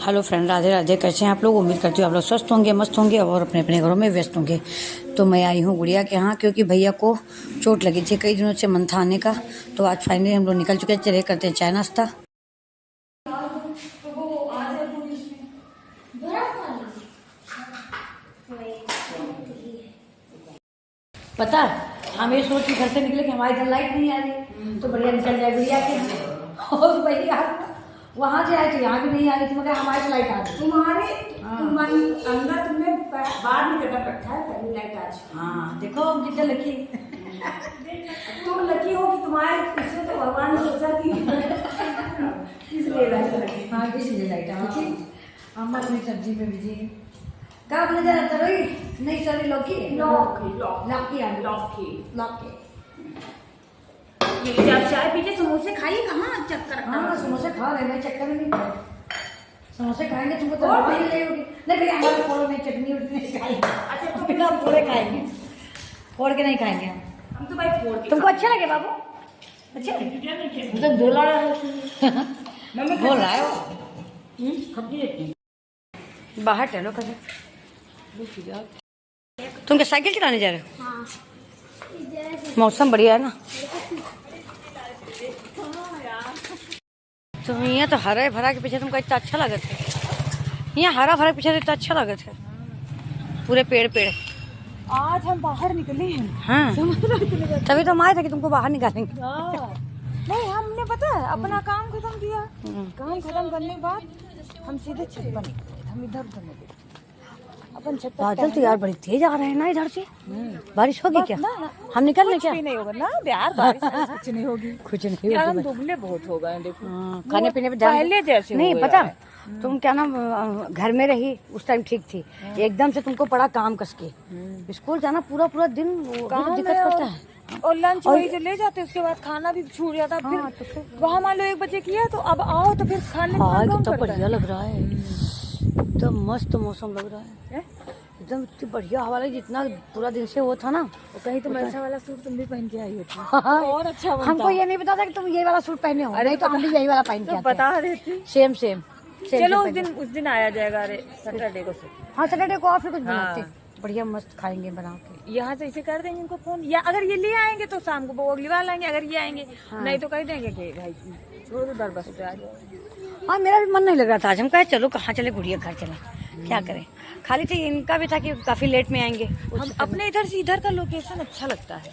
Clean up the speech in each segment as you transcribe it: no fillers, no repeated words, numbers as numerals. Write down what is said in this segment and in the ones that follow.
Hello friend, Radhe Radhe. कैसे हैं आप लोग? उम्मीद करती हूँ आप लोग स्वस्थ होंगे, मस्त होंगे और अपने अपने घरों में व्यस्त होंगे। तो मैं आई हूँ गुड़िया के यहाँ, क्योंकि भैया को चोट लगी थी, कई दिनों से मन था आने का। तो आज फाइनली हम लोग निकल चुके हैं। चले करते हैं चाय नाश्ता। पता हम ये सोच के घर से निकले कि हमारी इधर लाइट नहीं आ रही, तो बढ़िया निकल जाए गुड़िया के। और भैया वहाँ से आए थे, यहाँ भी नहीं आ रही थी, मगर हमारी लाइट आ रही। तुम्हारे अंदर तुमने बाहर नहीं कदम रखा है, पहली लाइट आज। हाँ देखो कितना लकी तुम लकी हो कि तुम्हारे इसमें तो भगवान ने सोचा कि इसलिए लाइट लगी। हाँ इसलिए लाइट आ रही। अम्मा अपनी सब्जी में बिजी क्या बने जा रहा था? नहीं सॉरी, लौकी लौकी लौकी। ये आप चाय पीके समोसे खाइए, कहाँ चक्कर? हाँ समोसे खा रहे हैं, चक्कर में नहीं पड़े। समोसे खाएंगे तुमको तो नहीं लगेगी। नहीं भैया हमारे फोड़ो में चटनी उटनी खाएंगे। अच्छा तो बिना फोड़े खाएंगे, फोड़ के नहीं खाएंगे हम तो भाई फोड़ के। तुमको अच्छा लगे बाबू? अच्छा लगे तो बोल रहा है बाहर टहलो कभी। तुम क्या साइकिल चलाने जा रहे हो? हाँ। मौसम बढ़िया है ना। तो यहाँ तो हरा भरा के पीछे तुमको इतना अच्छा लगा था। यहाँ हरा भरा के पीछे इतना अच्छा लगा था, पूरे पेड़ पेड़। आज हम बाहर निकले हैं। हाँ तभी तो हम आए थे कि तुमको बाहर निकालेंगे। नहीं हमने पता है अपना काम खत्म किया। काम खत्म करने के बाद हम सीधे छत पर निकले। हम इधर उधर निकले अपन छत पर। बादल तो यार बड़ी तेज आ रहे हैं ना इधर से। बारिश होगी क्या? हम निकल लें क्या? कुछ भी नहीं होगा ना यार, बारिश कुछ नहीं होगी। कुछ नहीं यार हम दुबले बहुत हो गए। देखो खाने पीने पे पहले जैसे नहीं पता। तुम क्या ना घर में रही उस टाइम ठीक थी, एकदम से तुमको पड़ा काम कस के। स्कूल जाना पूरा पूरा दिन दिक्कत करता है। और लंच वही जो ले जाते उसके बाद खाना भी छूट जाता। फिर वहाँ मान लो 1 बजे किया तो अब आओ तो फिर खाने कितना बढ़िया लग रहा है, एकदम मस्त मौसम लग रहा है, एकदम इतनी बढ़िया हवा लगी। जितना पूरा दिन से वो था ना, कहीं तो वैसा वाला सूट तुम भी पहन के आई होती। और अच्छा हमको ये नहीं पता था कि तुम ये वाला सूट पहने हो। अरे तो हम भी यही वाला पहन के बता रहे थे। Same same. चलो उस दिन आया जाएगा। अरे सैटरडे को से। हाँ सैटरडे को फिर कुछ बनाते बढ़िया मस्त खाएंगे बना के। यहाँ से इसे कर देंगे इनको फोन, या अगर ये ले आएंगे तो शाम को वो अगली बार लाएंगे। अगर ये आएंगे नहीं तो कह देंगे कि भाई छोड़ दो दर बस पे आ जाओ। हाँ मेरा भी मन नहीं लग रहा था आज। हम कहे चलो कहाँ चले, गुड़िया घर चले, क्या करें। खाली थे इनका भी था कि काफी लेट में आएंगे। हम अपने इधर से इधर का लोकेशन अच्छा लगता है।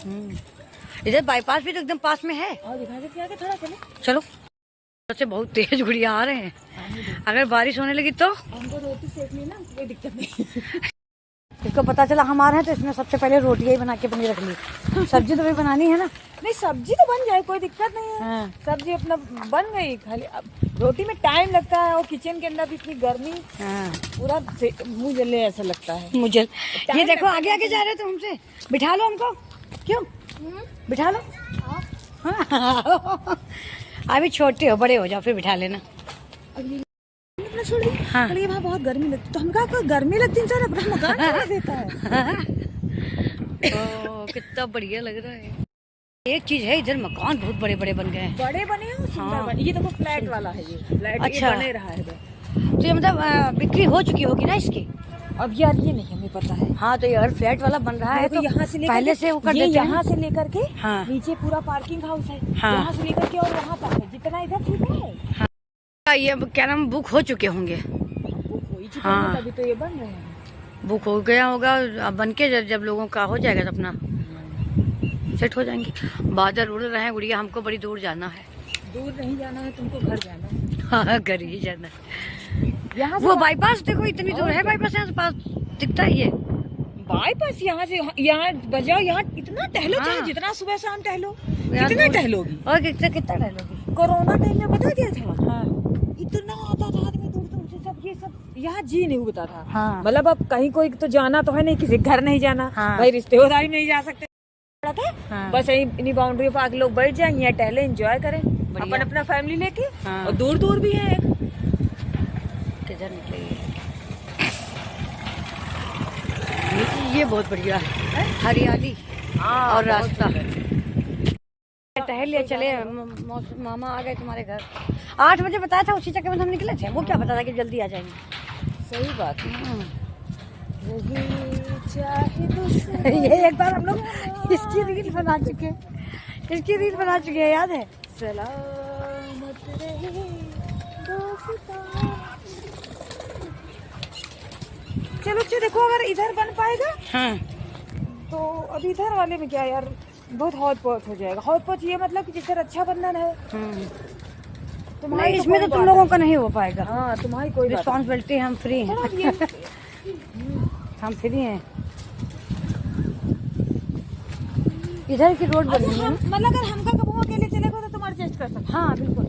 इधर बाईपास भी तो एकदम पास में है। और दिखा देते आगे थोड़ा चले। चलो से बहुत तेज गुड़िया आ रहे हैं। अगर बारिश होने लगी तो हमको रोटी सेक ली ना, कोई दिक्कत नहीं। इसको पता चला हम आ रहे हैं तो इसने सबसे पहले रोटियां ही बना के अपनी रख ली। सब्जी तो भी बनानी है ना। नहीं सब्जी तो बन जाए, कोई दिक्कत नहीं है। हाँ। सब्जी अपना बन गई, खाली अब रोटी में टाइम लगता है। और किचन के अंदर भी इतनी गर्मी। हाँ। पूरा मुँह जले ऐसा लगता है मुझे। ये देखो आगे आगे जा रहे थे हमसे, बिठा लो हमको। क्यों बिठा लो? हाँ। अभी छोटे हो, बड़े हो जाओ फिर बिठा लेना। छोड़ी हाँ। वहाँ बहुत गर्मी लगती तो हम कहा गर्मी लगती है अपना मकान छोड़ देता है। कितना बढ़िया लग रहा है। एक चीज है, इधर मकान बहुत बड़े बड़े बन गए हैं। बड़े बने हैं, सुंदर बने। ये देखो फ्लैट वाला है, ये फ्लैट अच्छा बने रहा है। तो ये मतलब बिक्री हो चुकी होगी ना इसकी? अब यार ये नहीं हमें पता है। हाँ तो यार फ्लैट वाला बन रहा है तो यहाँ से पहले से वो कर देते हैं। यहाँ से लेकर के हाँ। नीचे पूरा पार्किंग हाउस है। हाँ। यहाँ से लेकर के और वहाँ तक है, जितना इधर ठीक है। हाँ। ये क्या नाम बुक हो चुके होंगे। हाँ अभी तो ये बन रहे हैं। बुक हो गया होगा, अब बन के जब लोगों का हो जाएगा तो अपना सेट हो जाएंगे। बादल उड़ रहे हैं गुड़िया, हमको बड़ी दूर जाना है। दूर नहीं जाना है तुमको, घर जाना है। हाँ घर ही जाना है। यहाँ वो बाईपास देखो इतनी दूर है, बाईपास यहाँ से पास दिखता है। ये बाईपास यहाँ से यहाँ बजाओ, यहाँ इतना टहलो। हाँ। जितना सुबह शाम टहलो कितना टहलोगी और कितना टहलोगी। कोरोना टाइम में बता दिया था। हाँ। इतना आता था आदमी दूर दूर से, सब ये सब यहाँ जी नहीं उगता था। हाँ। मतलब अब कहीं कोई तो जाना तो है नहीं, किसी घर नहीं जाना। हाँ। भाई रिश्तेदारी नहीं जा सकते था। हाँ। बस इन्हीं बाउंड्री पर आके लोग बैठ जाए, यहाँ टहले एंजॉय करें अपन अपना फैमिली लेके। हाँ। और दूर दूर भी है। किधर निकले ये बहुत बढ़िया है, हरियाली और रास्ता। टहल लिया, चले मामा आ गए तुम्हारे घर। 8 बजे बताया था, उसी चक्कर में हम निकले थे। वो क्या पता था कि जल्दी आ जाएंगे। सही बात है। ये एक बार हम लोग इसकी रील बना चुके हैं, याद है? सलामत रहे दोस्ता। चलो अच्छा देखो, अगर इधर बन पाएगा हाँ तो अब इधर वाले में क्या यार, बहुत हौद पौध हो जाएगा। हौद पौध ये मतलब कि जैसे रक्षाबंधन है, नहीं इसमें तो तुम लोगों का नहीं हो पाएगा। हाँ तुम्हारी कोई रिस्पॉन्सिबिलिटी, हम फ्री हैं। हम फ्री हैं। इधर की रोड बनी है, मतलब अगर हमका कबू अकेले चलेगा तो तुम एडजस्ट कर सकते। हाँ बिल्कुल।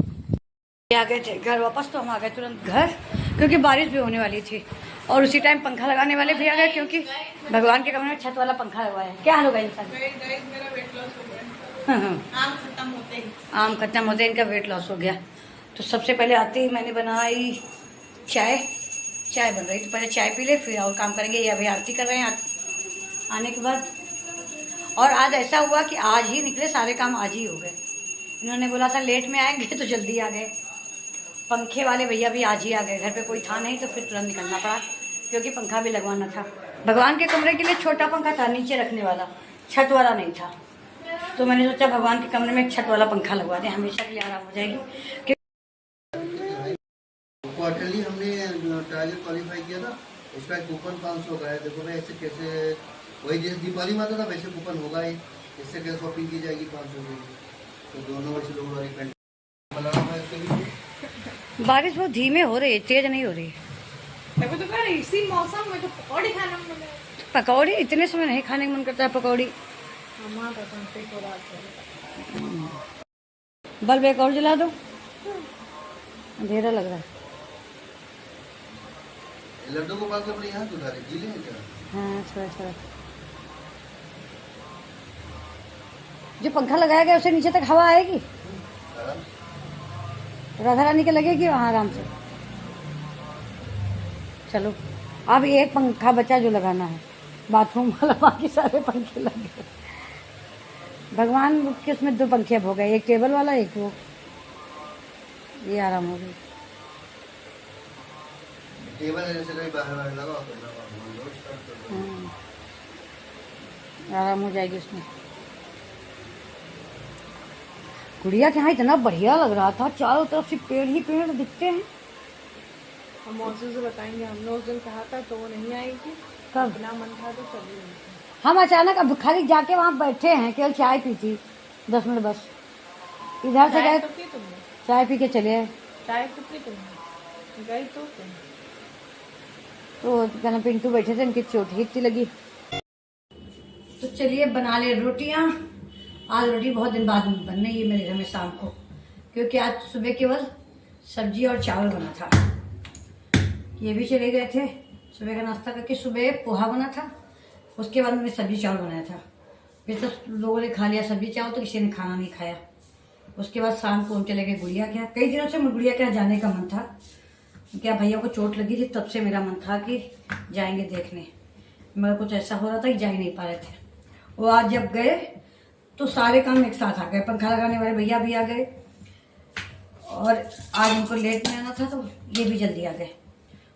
आ गए थे घर वापस, तो हम आ गए तुरंत घर, क्योंकि बारिश भी होने वाली थी और उसी टाइम पंखा लगाने वाले भी आ गए, क्योंकि भगवान के कमरे में छत वाला पंखा लगवाया है। क्या हाल होगा इंसान? आम खत्म होते इनका वेट लॉस हो गया। तो सबसे पहले आते ही मैंने बनाई चाय बन रही, तो पहले चाय पी ले फिर और काम करेंगे। ये अभी आरती कर रहे हैं आने के बाद। और आज ऐसा हुआ कि आज ही निकले, सारे काम आज ही हो गए। इन्होंने बोला था लेट में आएंगे तो जल्दी आ गए। पंखे वाले भैया भी आज ही आ गए, घर पे कोई था नहीं तो फिर तुरंत निकलना पड़ा, क्योंकि पंखा भी लगवाना था। भगवान के कमरे के लिए छोटा पंखा था नीचे रखने वाला, छत वाला नहीं था। तो मैंने सोचा भगवान के कमरे में एक छत वाला पंखा लगवा दें, हमेशा के लिए आराम हो जाएगी। क्वार्टरली हमने टारगेट क्वालिफाई किया था, उसका कूपन 500 का है। देखो भाई ऐसे कैसे, वही जैसे दीपावली में आता था वैसे कूपन होगा ही, इससे क्या शॉपिंग की जाएगी 500 की। तो दोनों वर्ष लोग वाली पेंट बारिश बहुत धीमे हो रही है, तेज नहीं हो रही है। तो इसी मौसम में तो पकौड़ी खाना मन है। पकौड़ी इतने समय नहीं खाने का मन करता है पकौड़ी। बल्ब एक और जला दो, अंधेरा लग रहा है। लड्डू को पास अपने हाथ उठा रहे, गीले हैं क्या? हाँ थोड़ा। जो पंखा लगाया गया उसे नीचे तक हवा आएगी, राधा रानी के लगेगी वहाँ आराम से। चलो अब एक पंखा बचा जो लगाना है, बाथरूम वाला। बाकी सारे पंखे लग गए। भगवान के उसमें 2 पंखे अब हो गए, एक टेबल वाला एक वो। ये आराम हो गई। टेबल ऐसे कहीं बाहर लगा आराम हो जाएगी उसमें। गुड़िया के यहाँ इतना बढ़िया लग रहा था, चारों तरफ से पेड़ ही पेड़ दिखते हैं। हम मौसम से बताएंगे, हमने उस दिन कहा था तो वो नहीं आएगी। कब? बिना मन था तो चली गई। हम अचानक अब खाली जाके वहाँ बैठे हैं, केवल चाय पी थी 10 मिनट बस। इधर से गए, चाय पी के चले आए। चाय तो पी तुमने, गई तो कहना पिंटू बैठे थे, उनकी चोट ही इतनी लगी। तो चलिए बना ले रोटियाँ। आज रोटी बहुत दिन बाद बन रही है मेरे घर में शाम को, क्योंकि आज सुबह केवल सब्जी और चावल बना था। ये भी चले गए थे सुबह का नाश्ता करके। सुबह पोहा बना था, उसके बाद मैंने सब्जी चावल बनाया था। फिर सब लोगों ने खा लिया सब्जी चावल, तो किसी ने खाना नहीं खाया। उसके बाद शाम को हम चले गए गुड़िया के यहाँ। कई दिनों से गुड़िया के यहाँ जाने का मन था, क्या भैया को चोट लगी थी, तब से मेरा मन था कि जाएंगे देखने, मगर कुछ ऐसा हो रहा था कि जा ही नहीं पा रहे थे। वो आज जब गए तो सारे काम एक साथ आ गए। पंखा लगाने वाले भैया भी आ गए, और आज उनको लेट में आना था तो ये भी जल्दी आ गए।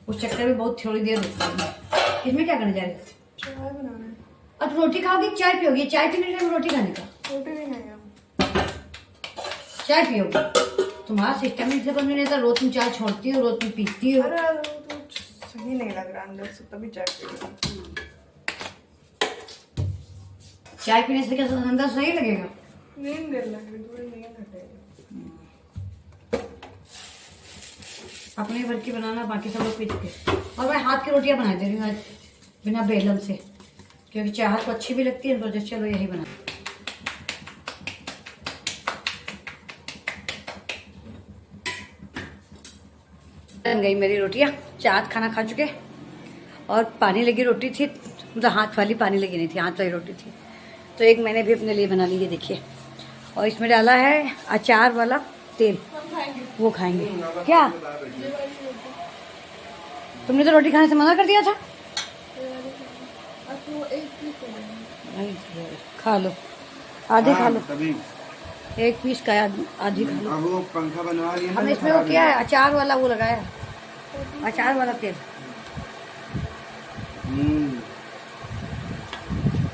उस चक्कर में बहुत थोड़ी देर रुक गई। इसमें क्या करने जा रहे थे? चाय बनाना है। अब रोटी खाओगी, चाय पियोगी? चाय पीने टाइम रोटी खाने का? रोटी भी नहीं है, चाय पियोगी? तुम्हारा सिस्टम इससे बन नहीं था, रोज तुम चाय छोड़ती हो, रोज तुम पीती हो। अरे तो सही नहीं लग रहा अंदर से, तभी चाय पी। चाय पीने से क्या अंदर सही लगेगा? नींद देर लग रही, थोड़ी नींद हटेगी। अपने भर की बनाना, बाकी सब लोग पी चुके। और मैं हाथ की रोटियां बना दे रही हूँ आज बिना बेलन से, क्योंकि चाय हाथ को अच्छी भी लगती है। तो चलो यही बना। बन गई मेरी रोटियां। चार खाना खा चुके, और पानी लगी रोटी थी, मतलब हाथ वाली पानी लगी नहीं थी, हाथ वाली रोटी थी। तो एक मैंने भी अपने लिए बना ली है, देखिए। और इसमें डाला है अचार वाला तेल, वो खाएंगे। क्या तुमने तो रोटी खाने से मना कर दिया था? खा लो, आधे खा लो। एक पीस का आधी खा लो। अब वो पंखा बनवा लिया हमने इसमें वो किया है अचार वाला वो लगाया, अचार वाला तेल।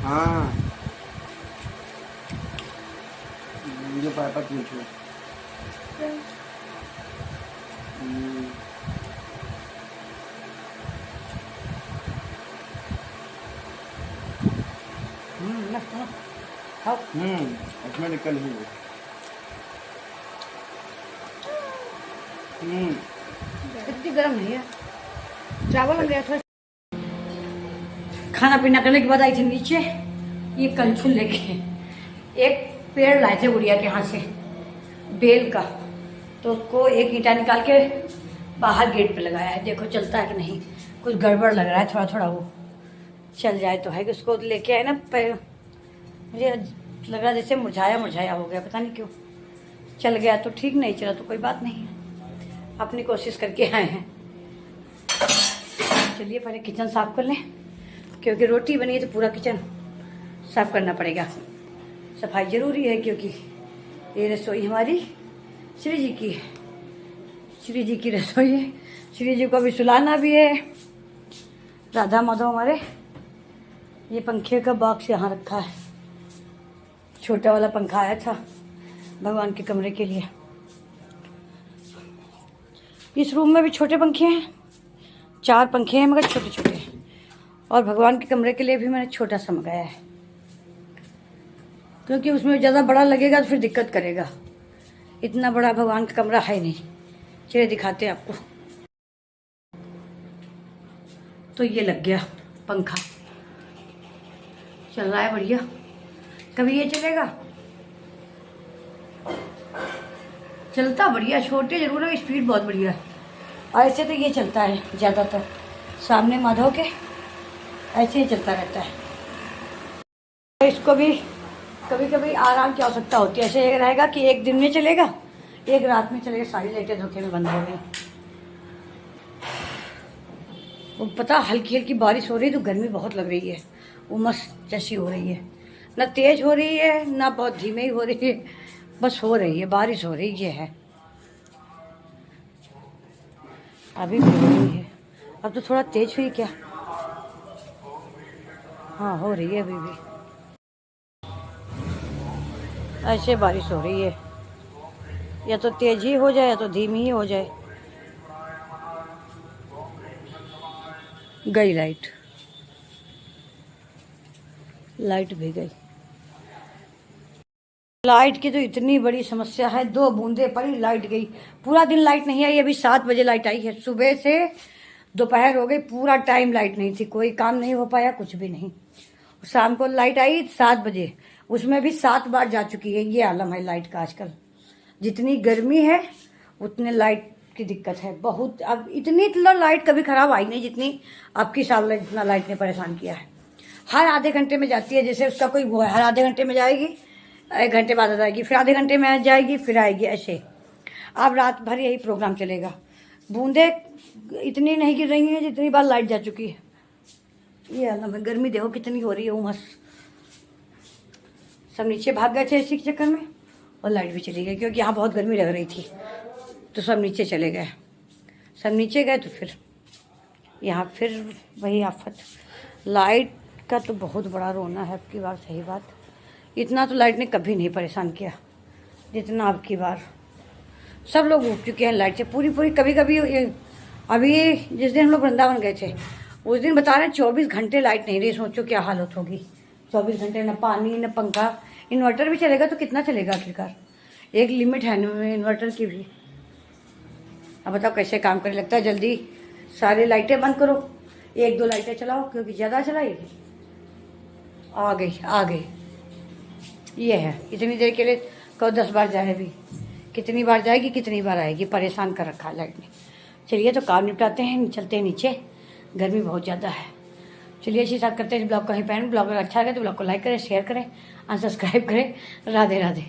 हाँ मुझे पापा पूछो। मस्त ना खाओ। इसमें निकल नहीं है। इतनी गर्म नहीं है। चावल हम गया था खाना पीना करने के बाद आई थी नीचे, ये कलछुल लेके एक पेड़ लाए थे गुड़िया के हाथ से बेल का, तो उसको एक ईंटा निकाल के बाहर गेट पे लगाया है। देखो चलता है कि नहीं, कुछ गड़बड़ लग रहा है थोड़ा थोड़ा, वो चल जाए तो है कि उसको लेके आए ना। मुझे लग रहा जैसे मुरझाया मुरझाया हो गया, पता नहीं क्यों। चल गया तो ठीक, नहीं चला तो कोई बात नहीं, अपनी कोशिश करके आए हैं। चलिए पहले किचन साफ कर लें, क्योंकि रोटी बनी है तो पूरा किचन साफ करना पड़ेगा। सफाई ज़रूरी है क्योंकि ये रसोई हमारी श्री जी की है, श्री जी की रसोई है। श्री जी को अभी सुलाना भी है। राधा माधव हमारे ये पंखे का बॉक्स यहाँ रखा है, छोटा वाला पंखा आया था भगवान के कमरे के लिए। इस रूम में भी छोटे पंखे हैं, 4 पंखे हैं मगर छोटे छोटे, और भगवान के कमरे के लिए भी मैंने छोटा सा मंगाया है, क्योंकि उसमें ज़्यादा बड़ा लगेगा तो फिर दिक्कत करेगा। इतना बड़ा भगवान का कमरा है नहीं। चलिए दिखाते हैं आपको। तो ये लग गया पंखा, चल रहा है बढ़िया। कभी ये चलेगा, चलता बढ़िया, छोटे जरूर है, स्पीड बहुत बढ़िया है। और ऐसे तो ये चलता है ज़्यादातर, सामने माधव के ऐसे ही चलता रहता है। तो इसको भी कभी कभी आराम की आवश्यकता होती है। ऐसे रहेगा कि एक दिन में चलेगा, एक रात में चलेगा, सारी लाइटें धोखे में बंद हो गई। वो पता हल्की हल्की बारिश हो रही है तो गर्मी बहुत लग रही है, उमस जैसी हो रही है। ना तेज हो रही है ना बहुत धीमे ही हो रही है, बस हो रही है, बारिश हो रही है। अभी भी हो रही है, अब तो थोड़ा तेज हुई क्या। हाँ हो रही है अभी भी, ऐसे बारिश हो रही है, या तो तेज ही हो जाए या तो धीमी ही हो जाए। गई लाइट, लाइट भी गई। लाइट की तो इतनी बड़ी समस्या है, 2 बूंदे पड़ी लाइट गई। पूरा दिन लाइट नहीं आई, अभी 7 बजे लाइट आई है। सुबह से दोपहर हो गई, पूरा टाइम लाइट नहीं थी, कोई काम नहीं हो पाया, कुछ भी नहीं। शाम को लाइट आई 7 बजे, उसमें भी 7 बार जा चुकी है। ये आलम है लाइट का आजकल, जितनी गर्मी है उतने लाइट की दिक्कत है बहुत। अब इतनी लाइट कभी खराब आई नहीं जितनी आपकी साल में जितना लाइट ने परेशान किया है। हर आधे घंटे में जाती है, जैसे उसका कोई वो है, हर आधे घंटे में जाएगी, 1 घंटे बाद आ जाएगी, फिर आधे घंटे में जाएगी, फिर आएगी, ऐसे। अब रात भर यही प्रोग्राम चलेगा। बूंदे इतनी नहीं गिर रही हैं जितनी बार लाइट जा चुकी है। ये आलम है, गर्मी देखो कितनी हो रही है, उमस। सब नीचे भाग गए थे इसी के चक्कर में, और लाइट भी चली गई, क्योंकि यहाँ बहुत गर्मी लग रही थी, तो सब नीचे चले गए। सब नीचे गए तो फिर यहाँ फिर वही आफत। लाइट का तो बहुत बड़ा रोना है अब की बार, सही बात। इतना तो लाइट ने कभी नहीं परेशान किया जितना अब की बार। सब लोग उठ चुके हैं लाइट से पूरी पूरी। कभी कभी अभी जिस दिन हम लोग वृंदावन गए थे उस दिन बता रहे हैं 24 घंटे लाइट नहीं रही। सोचो क्या हालत होगी, 24 घंटे न पानी न पंखा। इन्वर्टर भी चलेगा तो कितना चलेगा आखिरकार, एक लिमिट है इन्वर्टर की भी। अब बताओ कैसे काम करने लगता है। जल्दी सारी लाइटें बंद करो, 1-2 लाइटें चलाओ, क्योंकि ज़्यादा चलाएगी। आ गई ये है। इतनी देर के लिए कहो 10 बार जाए भी, कितनी बार जाएगी कितनी बार आएगी, परेशान कर रखा है लाइट ने। चलिए तो काम निपटाते हैं, चलते हैं नीचे, गर्मी बहुत ज़्यादा है। चलिए इसी साथ करते हैं इस ब्लॉग का ही पैन। ब्लॉग अगर अच्छा लगे तो ब्लॉग को लाइक करें, शेयर करें, अनसब्सक्राइब करें। राधे राधे।